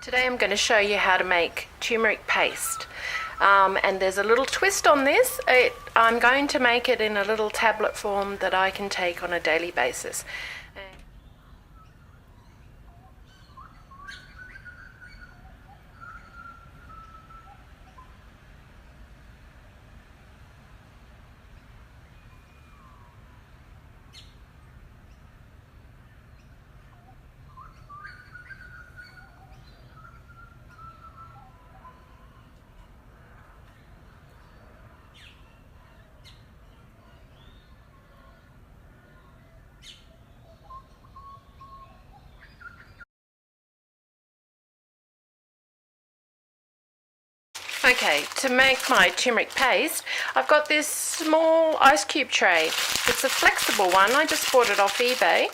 Today I'm going to show you how to make turmeric paste, and there's a little twist on this. I'm going to make it in a little tablet form that I can take on a daily basis. Okay, to make my turmeric paste, I've got this small ice cube tray. It's a flexible one. I just bought it off eBay.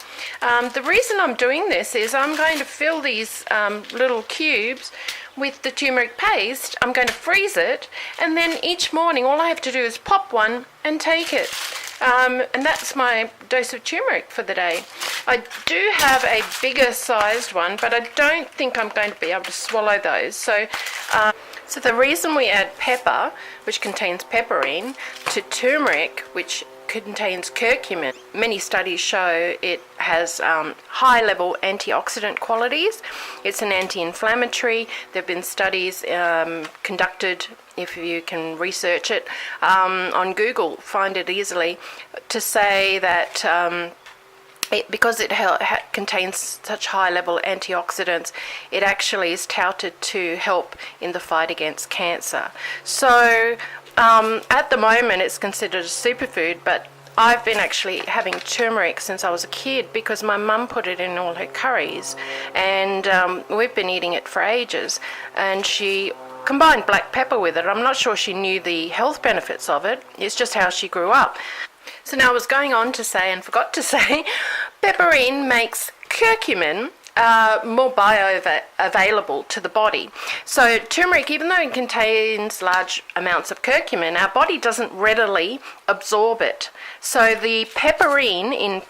The reason I'm doing this is I'm going to fill these little cubes with the turmeric paste. I'm going to freeze it, and then each morning all I have to do is pop one and take it. And that's my dose of turmeric for the day. I do have a bigger sized one, but I don't think I'm going to be able to swallow those. So the reason we add pepper, which contains pepperine, to turmeric, which contains curcumin, many studies show it has high-level antioxidant qualities. It's an anti-inflammatory. There have been studies conducted, if you can research it, on Google, find it easily, to say that because it contains such high-level antioxidants, it actually is touted to help in the fight against cancer. So at the moment it's considered a superfood, but I've been actually having turmeric since I was a kid because my mum put it in all her curries, and we've been eating it for ages, and she combined black pepper with it. I'm not sure she knew the health benefits of it. It's just how she grew up. So now I was going on to say, and forgot to say, pepperine makes curcumin more bioavailable to the body. So turmeric, even though it contains large amounts of curcumin, our body doesn't readily absorb it. So the pepperine in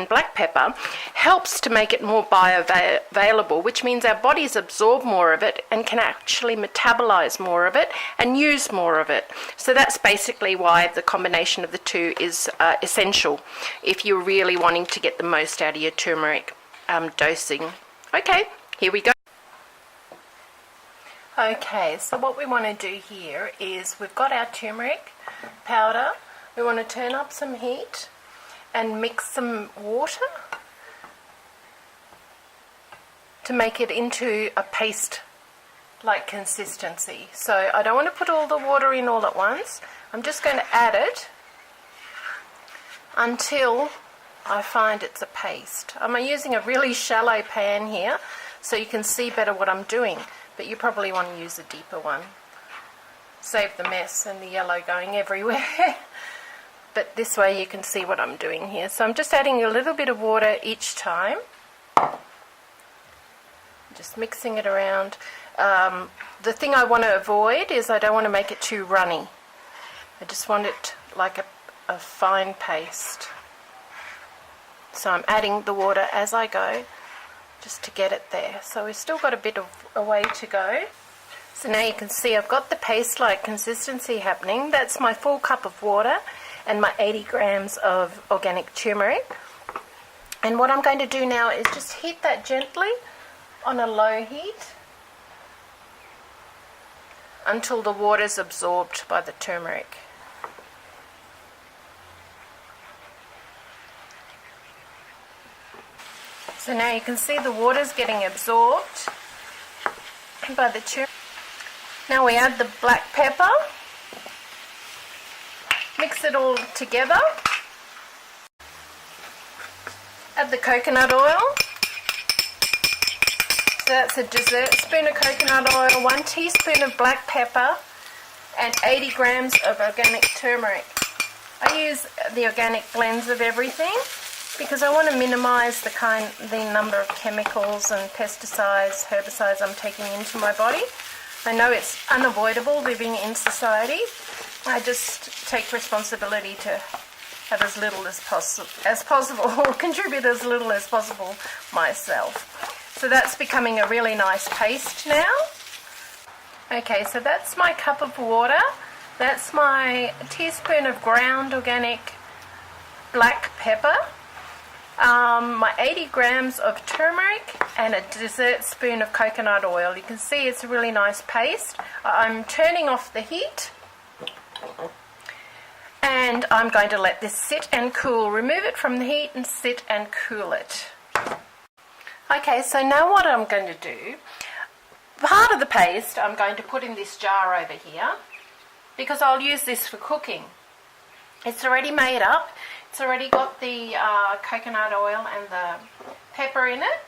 black pepper, helps to make it more bioavailable, which means our bodies absorb more of it and can actually metabolize more of it and use more of it. So that's basically why the combination of the two is essential if you're really wanting to get the most out of your turmeric dosing. Okay, here we go. Okay, so what we want to do here is we've got our turmeric powder. We want to turn up some heat and mix some water to make it into a paste-like consistency. So I don't want to put all the water in all at once. I'm just going to add it until I find it's a paste. I'm using a really shallow pan here so you can see better what I'm doing, but you probably want to use a deeper one. Save the mess and the yellow going everywhere. But this way you can see what I'm doing here. So I'm just adding a little bit of water each time. Just mixing it around. The thing I want to avoid is I don't want to make it too runny. I just want it like a fine paste. So I'm adding the water as I go, just to get it there. So we've still got a bit of a way to go. So now you can see I've got the paste-like consistency happening. That's my full cup of water and my 80 grams of organic turmeric. And what I'm going to do now is just heat that gently on a low heat until the water's absorbed by the turmeric. So now you can see the water's getting absorbed by the turmeric. Now we add the black pepper, mix it all together, add the coconut oil. So that's a dessert spoon of coconut oil, 1 teaspoon of black pepper, and 80 grams of organic turmeric. I use the organic blends of everything because I want to minimize the number of chemicals and pesticides, herbicides I'm taking into my body. I know it's unavoidable living in society. I just take responsibility to have as little as possible, or contribute as little as possible myself. So that's becoming a really nice paste now. Okay, so that's my cup of water. That's my teaspoon of ground organic black pepper. My 80 grams of turmeric and a dessert spoon of coconut oil. You can see it's a really nice paste. I'm turning off the heat and I'm going to let this sit and cool. Remove it from the heat and sit and cool it. Okay, so now what I'm going to do, part of the paste I'm going to put in this jar over here because I'll use this for cooking. It's already made up. It's already got the coconut oil and the pepper in it.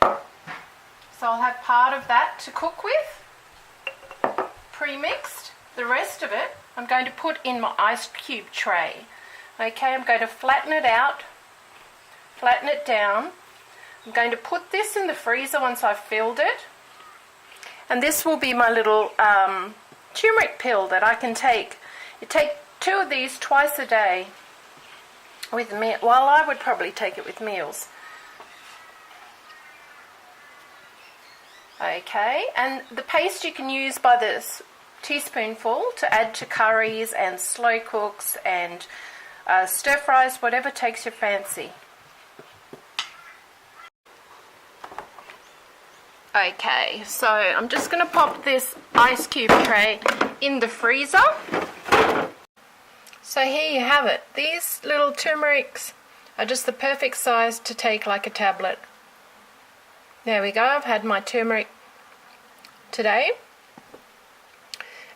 So I'll have part of that to cook with, pre-mixed. The rest of it I'm going to put in my ice cube tray. Okay, I'm going to flatten it out, flatten it down. I'm going to put this in the freezer once I've filled it. And this will be my little turmeric pill that I can take. You take 2 of these twice a day with me. Well, I would probably take it with meals. Okay, and the paste you can use by this teaspoonful to add to curries and slow cooks and stir fries, whatever takes your fancy. Okay, so I'm just going to pop this ice cube tray in the freezer. So here you have it. These little turmerics are just the perfect size to take like a tablet. There we go, I've had my turmeric today.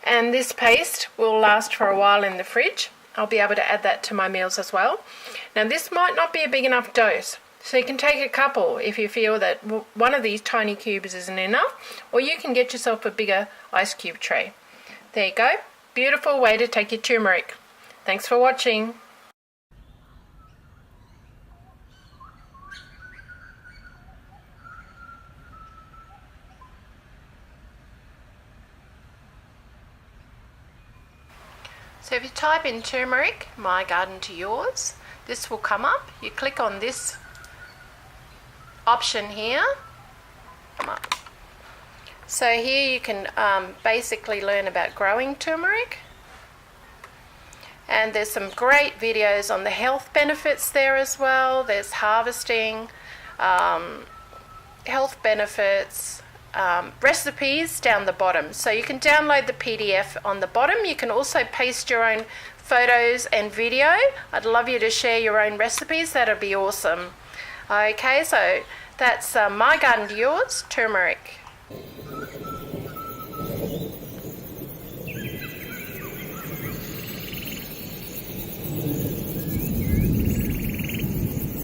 And this paste will last for a while in the fridge. I'll be able to add that to my meals as well. Now this might not be a big enough dose, so you can take a couple if you feel that one of these tiny cubes isn't enough, or you can get yourself a bigger ice cube tray. There you go, beautiful way to take your turmeric. Thanks for watching. So if you type in turmeric, my garden to yours, this will come up. You click on this option here. Come up. So here you can basically learn about growing turmeric. And there's some great videos on the health benefits there as well. There's harvesting, health benefits, recipes down the bottom. So you can download the PDF on the bottom. You can also paste your own photos and video. I'd love you to share your own recipes. That'd be awesome. Okay, so that's My Garden to Yours, turmeric.